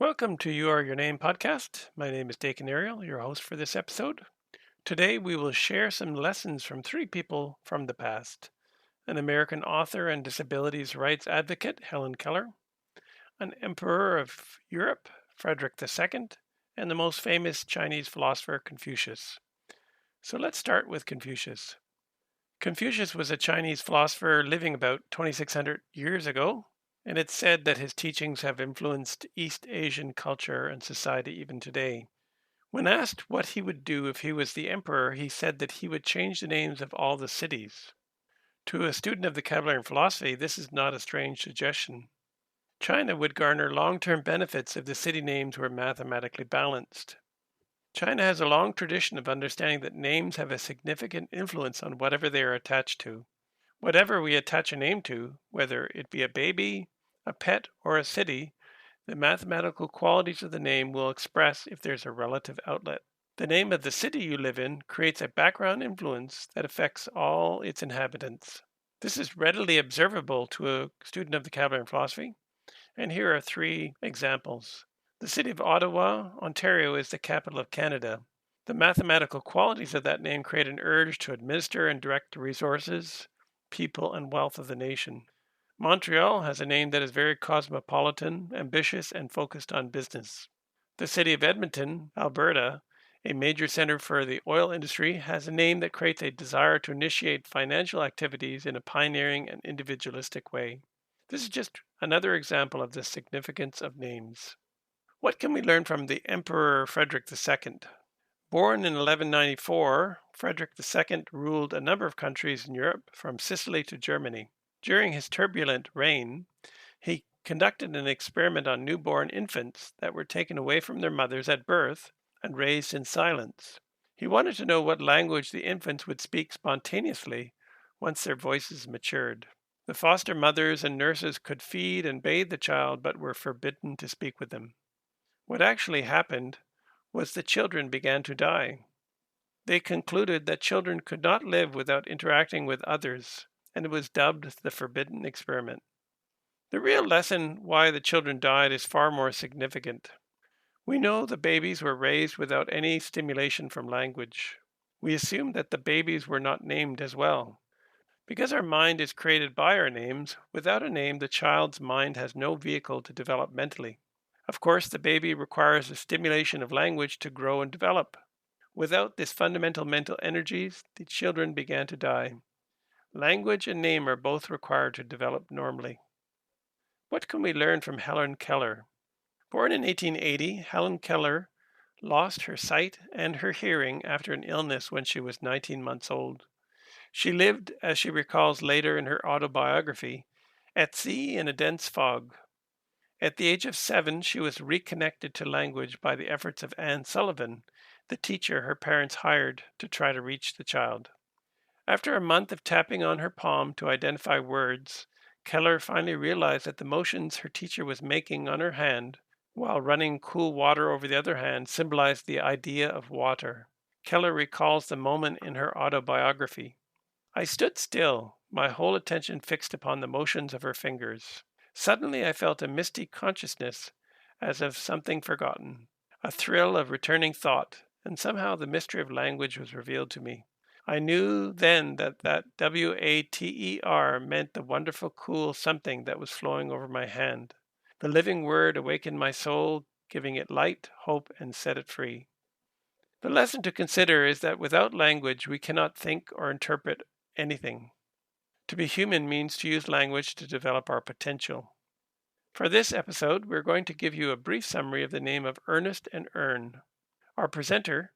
Welcome to You Are Your Name podcast. My name is Dakin Ariel, your host for this episode. Today we will share some lessons from three people from the past: an American author and disabilities rights advocate, Helen Keller, an emperor of Europe, Frederick II, and the most famous Chinese philosopher, Confucius. So let's start with Confucius. Confucius was a Chinese philosopher living about 2600 years ago, and it's said that his teachings have influenced East Asian culture and society even today. When asked what he would do if he was the emperor, he said that he would change the names of all the cities. To a student of vocabulary and philosophy, this is not a strange suggestion. China would garner long-term benefits if the city names were mathematically balanced. China has a long tradition of understanding that names have a significant influence on whatever they are attached to. Whatever we attach a name to, whether it be a baby, a pet, or a city, the mathematical qualities of the name will express if there's a relative outlet. The name of the city you live in creates a background influence that affects all its inhabitants. This is readily observable to a student of vocabulary and philosophy, and here are three examples. The city of Ottawa, Ontario, is the capital of Canada. The mathematical qualities of that name create an urge to administer and direct the resources, people, and wealth of the nation. Montreal has a name that is very cosmopolitan, ambitious, and focused on business. The city of Edmonton, Alberta, a major center for the oil industry, has a name that creates a desire to initiate financial activities in a pioneering and individualistic way. This is just another example of the significance of names. What can we learn from the Emperor Frederick II? Born in 1194, Frederick II ruled a number of countries in Europe, from Sicily to Germany. During his turbulent reign, he conducted an experiment on newborn infants that were taken away from their mothers at birth and raised in silence. He wanted to know what language the infants would speak spontaneously once their voices matured. The foster mothers and nurses could feed and bathe the child, but were forbidden to speak with him. What actually happened was the children began to die. They concluded that children could not live without interacting with others, and it was dubbed the Forbidden Experiment. The real lesson why the children died is far more significant. We know the babies were raised without any stimulation from language. We assume that the babies were not named as well. Because our mind is created by our names, without a name, the child's mind has no vehicle to develop mentally. Of course, the baby requires the stimulation of language to grow and develop. Without this fundamental mental energies, the children began to die. Language and name are both required to develop normally. What can we learn from Helen Keller? Born in 1880, Helen Keller lost her sight and her hearing after an illness when she was 19 months old. She lived, as she recalls later in her autobiography, at sea in a dense fog. At the age of 7, she was reconnected to language by the efforts of Anne Sullivan, the teacher her parents hired to try to reach the child. After a month of tapping on her palm to identify words, Keller finally realized that the motions her teacher was making on her hand while running cool water over the other hand symbolized the idea of water. Keller recalls the moment in her autobiography. I stood still, my whole attention fixed upon the motions of her fingers. Suddenly I felt a misty consciousness as of something forgotten, a thrill of returning thought, and somehow the mystery of language was revealed to me. I knew then that water meant the wonderful cool something that was flowing over my hand. The living word awakened my soul, giving it light, hope, and set it free. The lesson to consider is that without language we cannot think or interpret anything. To be human means to use language to develop our potential. For this episode, we're going to give you a brief summary of the name of Ernest and Ern. Our presenter,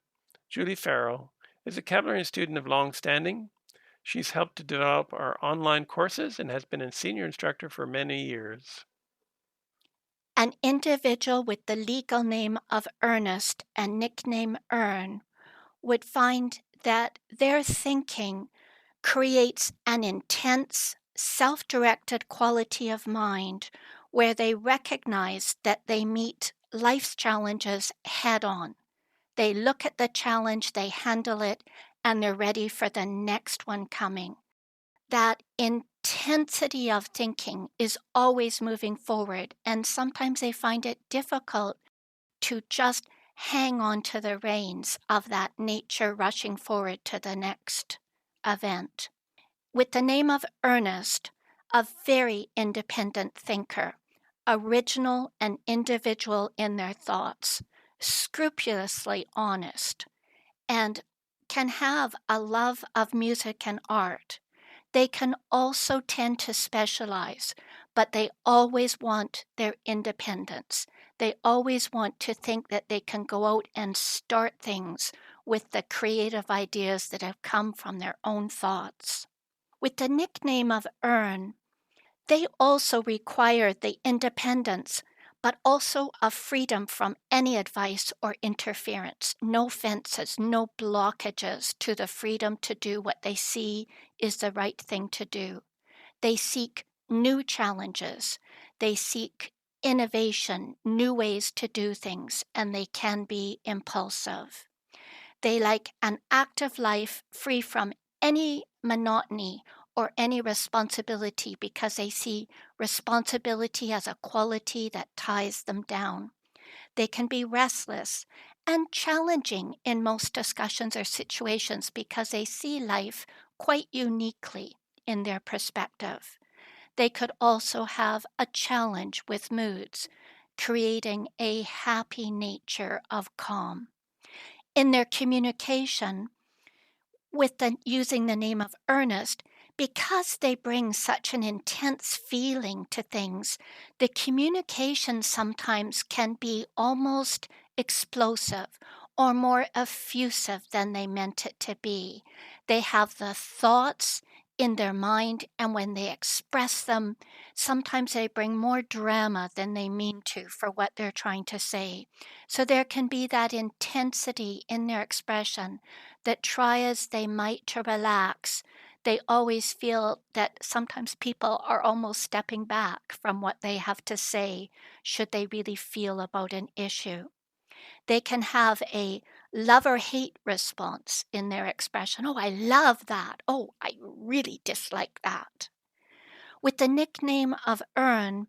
Julie Farrell, is a vocabulary student of long standing. She's helped to develop our online courses and has been a senior instructor for many years. An individual with the legal name of Ernest and nickname Ern would find that their thinking creates an intense, self-directed quality of mind where they recognize that they meet life's challenges head-on. They look at the challenge, they handle it, and they're ready for the next one coming. that intensity of thinking is always moving forward, and sometimes they find it difficult to just hang on to the reins of that nature rushing forward to the next event. With the name of Ernest, a very independent thinker, original and individual in their thoughts, scrupulously honest, and can have a love of music and art. They can also tend to specialize, but they always want their independence. They always want to think that they can go out and start things with the creative ideas that have come from their own thoughts. With the nickname of Ern, they also require the independence, but also a freedom from any advice or interference. No fences, no blockages to the freedom to do what they see is the right thing to do. They seek new challenges. They seek innovation, new ways to do things, and they can be impulsive. They like an active life free from any monotony or any responsibility because they see responsibility as a quality that ties them down. They can be restless and challenging in most discussions or situations because they see life quite uniquely in their perspective. They could also have a challenge with moods, creating a happy nature of calm. In their communication, using the name of Ernest, because they bring such an intense feeling to things, the communication sometimes can be almost explosive or more effusive than they meant it to be. They have the thoughts in their mind, and when they express them, sometimes they bring more drama than they mean to for what they're trying to say. So there can be that intensity in their expression that try as they might to relax, they always feel that sometimes people are almost stepping back from what they have to say should they really feel about an issue. They can have a love or hate response in their expression. Oh, I love that. Oh, I really dislike that. With the nickname of Ern,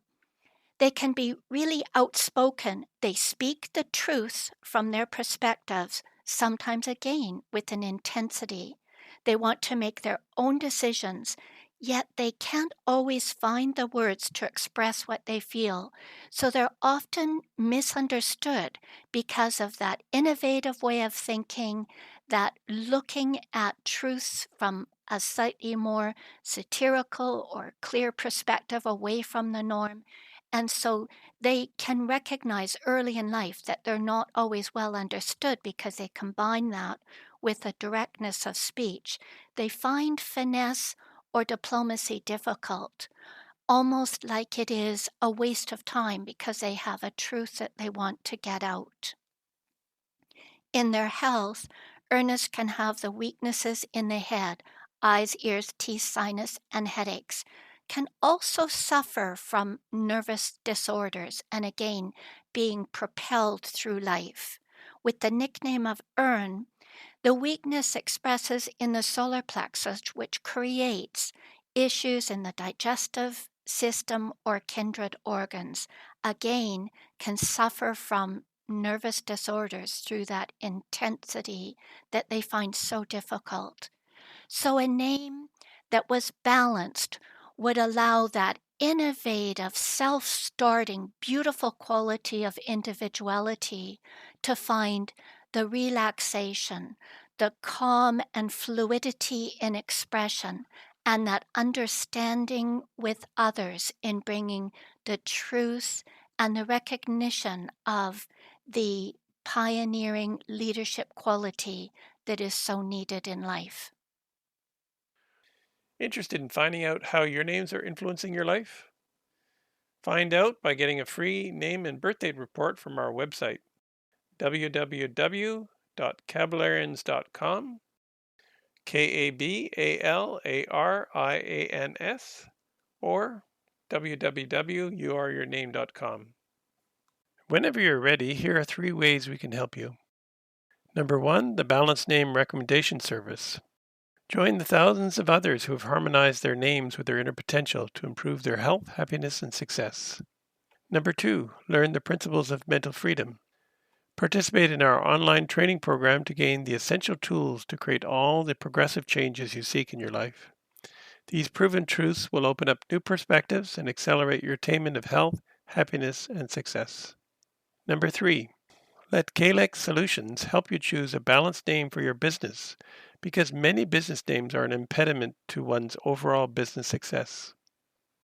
they can be really outspoken. They speak the truth from their perspectives, sometimes again with an intensity. They want to make their own decisions, yet they can't always find the words to express what they feel. So they're often misunderstood because of that innovative way of thinking, that looking at truths from a slightly more satirical or clear perspective away from the norm. And so they can recognize early in life that they're not always well understood because they combine that with a directness of speech. They find finesse or diplomacy difficult, almost like it is a waste of time because they have a truth that they want to get out. In their health, Ernest can have the weaknesses in the head, eyes, ears, teeth, sinus, and headaches, can also suffer from nervous disorders and again being propelled through life. With the nickname of Ern, the weakness expresses in the solar plexus, which creates issues in the digestive system or kindred organs. Again, can suffer from nervous disorders through that intensity that they find so difficult. So a name that was balanced would allow that innovative, self-starting, beautiful quality of individuality to find the relaxation, the calm and fluidity in expression, and that understanding with others in bringing the truth and the recognition of the pioneering leadership quality that is so needed in life. Interested in finding out how your names are influencing your life? Find out by getting a free name and birthday report from our website, www.cabularians.com, KABALARIANS, or www.youareyourname.com. Whenever you're ready, here are 3 ways we can help you. Number 1, the Balanced Name Recommendation Service. Join the thousands of others who have harmonized their names with their inner potential to improve their health, happiness, and success. Number 2, learn the principles of mental freedom. Participate in our online training program to gain the essential tools to create all the progressive changes you seek in your life. These proven truths will open up new perspectives and accelerate your attainment of health, happiness, and success. Number 3, let Kalex Solutions help you choose a balanced name for your business because many business names are an impediment to one's overall business success.